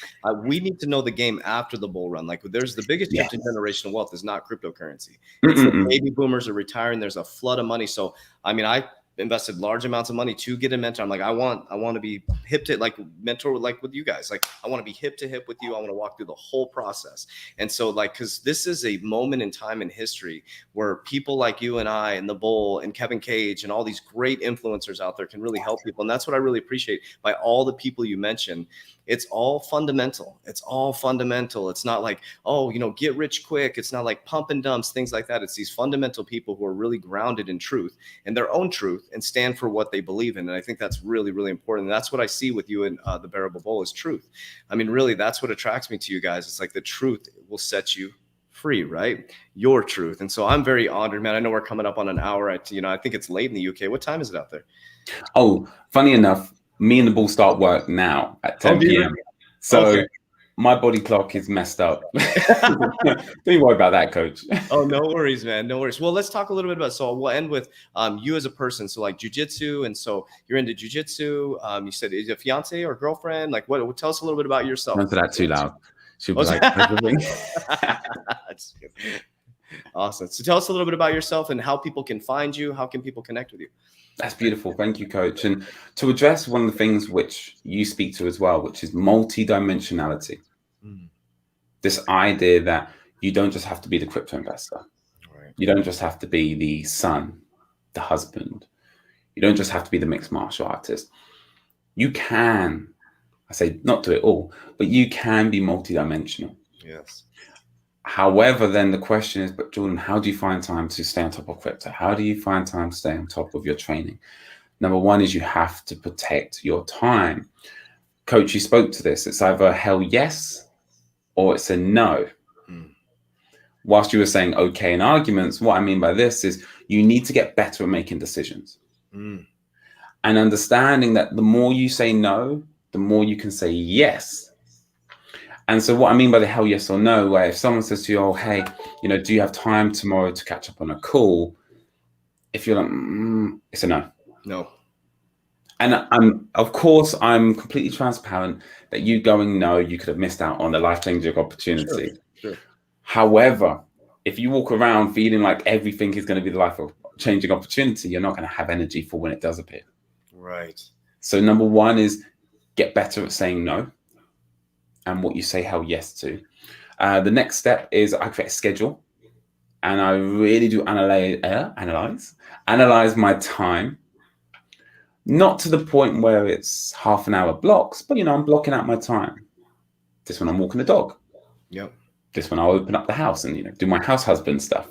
we need to know the game after the bull run. Like, there's the biggest shift in generational wealth is not cryptocurrency. It's the baby boomers are retiring. There's a flood of money. So, I mean, I invested large amounts of money to get a mentor. I'm like, I want to be hip to, like, mentor, like with you guys. Like, I want to be hip to hip with you. I want to walk through the whole process. And so, like, because this is a moment in time in history where people like you and I and the bull and Kevin Cage and all these great influencers out there can really help people. And that's what I really appreciate by all the people you mentioned. It's all fundamental. It's all fundamental. It's not like, oh, you know, get rich quick. It's not like pump and dumps, things like that. It's these fundamental people who are really grounded in truth and their own truth and stand for what they believe in. And I think that's really, really important. And that's what I see with you and the Bearable Bull is truth. I mean, really, that's what attracts me to you guys. It's like the truth will set you free, right? Your truth. And so I'm very honored, man. I know we're coming up on an hour. I think it's late in the UK. What time is it out there? Oh, funny enough, me and the bull start work now at 10 p.m. So My body clock is messed up. Don't you worry about that, coach. Oh, no worries, man. No worries. Well, let's talk a little bit about, so we'll end with you as a person. So like jujitsu. And so you're into jujitsu. You said, is it a fiance or girlfriend? Like what, tell us a little bit about yourself. Don't say that too loud. She'll be Oh, like, That's good. Awesome. So tell us a little bit about yourself and how people can find you. How can people connect with you? That's beautiful. Thank you, coach. And to address one of the things which you speak to as well, which is multidimensionality. This idea that you don't just have to be the crypto investor. Right. You don't just have to be the son, the husband. You don't just have to be the mixed martial artist. You can, I say not do it all, but you can be multidimensional. Yes. However, then the question is, but Jordan, how do you find time to stay on top of crypto? How do you find time to stay on top of your training? Number one is you have to protect your time. Coach, you spoke to this. It's either a hell yes or it's a no. Whilst you were saying okay in arguments, what I mean by this is you need to get better at making decisions. And understanding that the more you say no, the more you can say yes. And so what I mean by the hell yes or no, where if someone says to you, oh, hey, do you have time tomorrow to catch up on a call? If you're like, it's a no. No. And of course, I'm completely transparent that you going no, you could have missed out on a life-changing opportunity. Sure. However, if you walk around feeling like everything is going to be the life-changing opportunity, you're not going to have energy for when it does appear. Right. So number one is get better at saying no and what you say hell yes to. The next step is I create a schedule and I really do analyze my time. Not to the point where it's half an hour blocks, but I'm blocking out my time. This one I'm walking the dog. Yep. This one I'll open up the house and do my house husband stuff.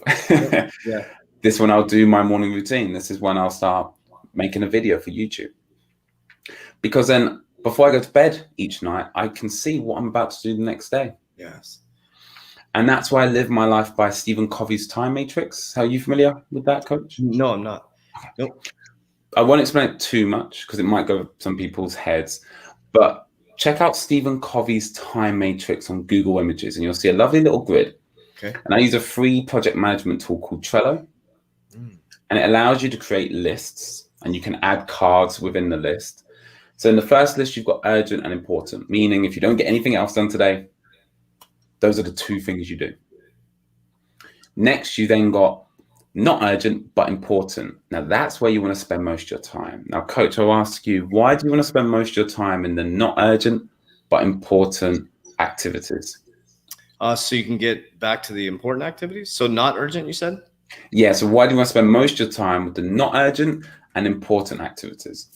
Yeah. This one I'll do my morning routine. This is when I'll start making a video for YouTube. Because then before I go to bed each night, I can see what I'm about to do the next day. Yes. And that's why I live my life by Stephen Covey's time matrix. Are you familiar with that, coach? No, I'm not. Nope. I won't explain it too much because it might go over some people's heads, but check out Stephen Covey's time matrix on Google Images and you'll see a lovely little grid. Okay. And I use a free project management tool called Trello. And it allows you to create lists and you can add cards within the list. So in the first list, you've got urgent and important, meaning if you don't get anything else done today, those are the two things you do. Next, you then got not urgent, but important. Now, that's where you want to spend most of your time. Now, coach, I'll ask you, why do you want to spend most of your time in the not urgent, but important activities? So you can get back to the important activities. So not urgent, you said? Yeah. So why do you want to spend most of your time with the not urgent and important activities?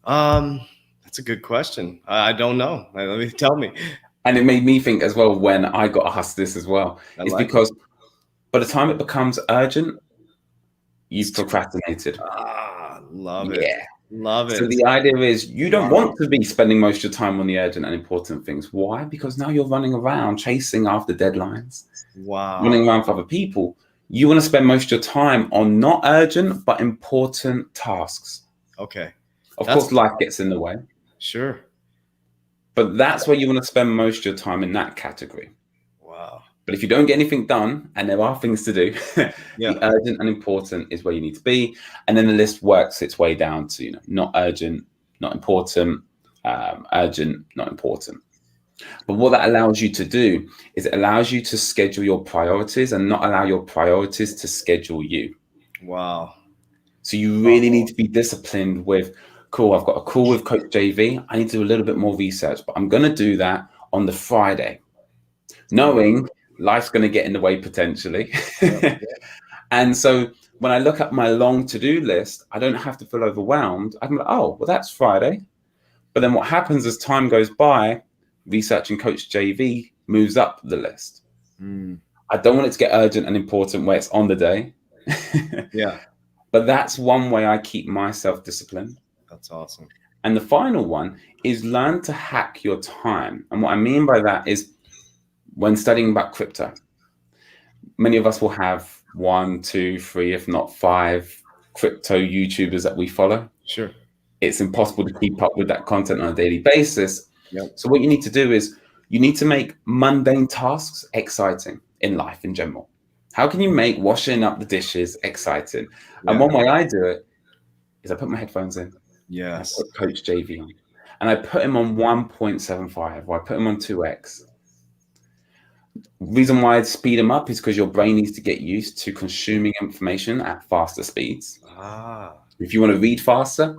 That's a good question. I don't know. Tell me. And it made me think as well when I got asked this as well. It's because by the time it becomes urgent, you've procrastinated. Love it. Yeah. Love it. So the idea is you don't want to be spending most of your time on the urgent and important things. Why? Because now you're running around chasing after deadlines. Wow. Running around for other people. You want to spend most of your time on not urgent, but important tasks. Okay. Of course, life gets in the way. Sure. But that's where you want to spend most of your time in that category. Wow. But if you don't get anything done and there are things to do, the urgent and important is where you need to be. And then the list works its way down to, not urgent, not important, urgent, not important. But what that allows you to do is it allows you to schedule your priorities and not allow your priorities to schedule you. Wow. So you really need to be disciplined with, cool, I've got a call with Coach JV. I need to do a little bit more research, but I'm going to do that on the Friday, knowing life's going to get in the way potentially. And so when I look at my long to-do list, I don't have to feel overwhelmed. I can be like, oh, well, that's Friday. But then what happens as time goes by, researching Coach JV moves up the list. I don't want it to get urgent and important where it's on the day. Yeah. But that's one way I keep myself disciplined. That's awesome. And the final one is learn to hack your time. And what I mean by that is when studying about crypto, many of us will have 1, 2, 3, if not 5 crypto YouTubers that we follow. Sure. It's impossible to keep up with that content on a daily basis. Yep. So what you need to do is You need to make mundane tasks exciting in life in general. How can you make washing up the dishes exciting? And Yeah. one way I do it is I put my headphones in, and I Yes. put Coach JV on, and I put him on 1.75, or I put him on 2x. Reason why I'd speed him up is because your brain needs to get used to consuming information at faster speeds. Ah. If you want to read faster,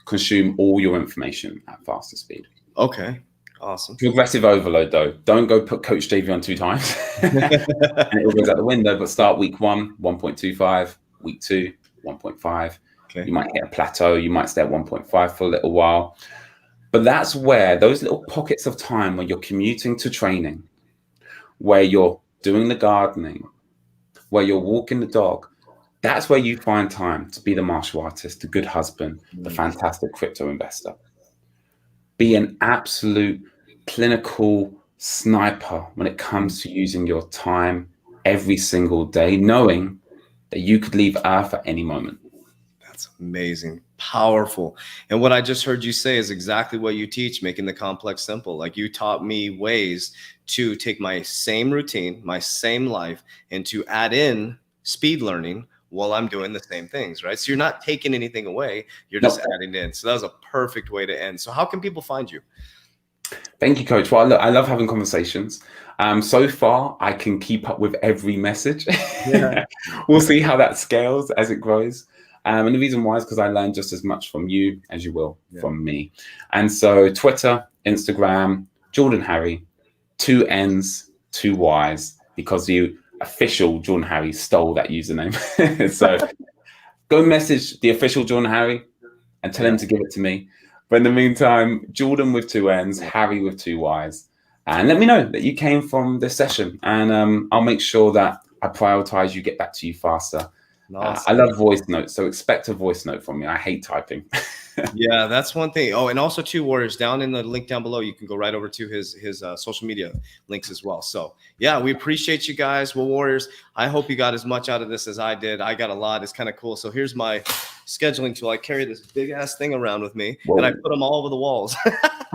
consume all your information at faster speed. Okay. Awesome. Progressive overload, though. Don't go put Coach Davey on 2 times and it all goes out the window. But start week 1, 1.25, week 2, 1.5. Okay. You might hit a plateau. You might stay at 1.5 for a little while. But that's where those little pockets of time where you're commuting to training, where you're doing the gardening, where you're walking the dog, that's where you find time to be the martial artist, the good husband, the fantastic crypto investor. Be an absolute clinical sniper when it comes to using your time every single day, knowing that you could leave Earth at any moment. That's amazing. Powerful. And what I just heard you say is exactly what you teach, making the complex simple. Like, you taught me ways to take my same routine, my same life, and to add in speed learning while I'm doing the same things, right? So you're not taking anything away, you're just adding in. So that was a perfect way to end. So how can people find you? Thank you, Coach. Well, look, I love having conversations. So far, I can keep up with every message. Yeah. We'll see how that scales as it grows. And the reason why is because I learn just as much from you as you will from me. And so Twitter, Instagram, Jordan Harry, 2 N's, 2 Y's, because the official Jordan Harry stole that username. So go message the official Jordan Harry and tell him to give it to me. But in the meantime, Jordan with 2 N's, Harry with 2 Y's. And let me know that you came from this session. And I'll make sure that I prioritize you, get back to you faster. Awesome. I love voice notes, so expect a voice note from me. I hate typing. Yeah, that's one thing. Oh, and also too, Warriors, down in the link down below, you can go right over to his social media links as well. So yeah, we appreciate you guys. Well, Warriors, I hope you got as much out of this as I did. I got a lot. It's kind of cool. So here's my scheduling tool. I carry this big ass thing around with me. Whoa. And I put them all over the walls.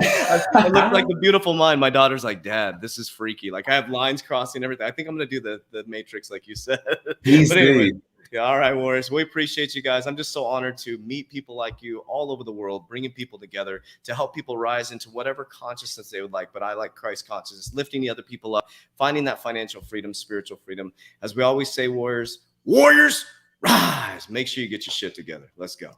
I look like a beautiful mind. My daughter's like, Dad, this is freaky. Like, I have lines crossing everything. I think I'm going to do the Matrix, like you said. Please but anyway, do. yeah, all right, Warriors. We appreciate you guys. I'm just so honored to meet people like you all over the world, bringing people together to help people rise into whatever consciousness they would like. But I like Christ consciousness, lifting the other people up, finding that financial freedom, spiritual freedom. As we always say, Warriors, rise. Make sure you get your shit together. Let's go.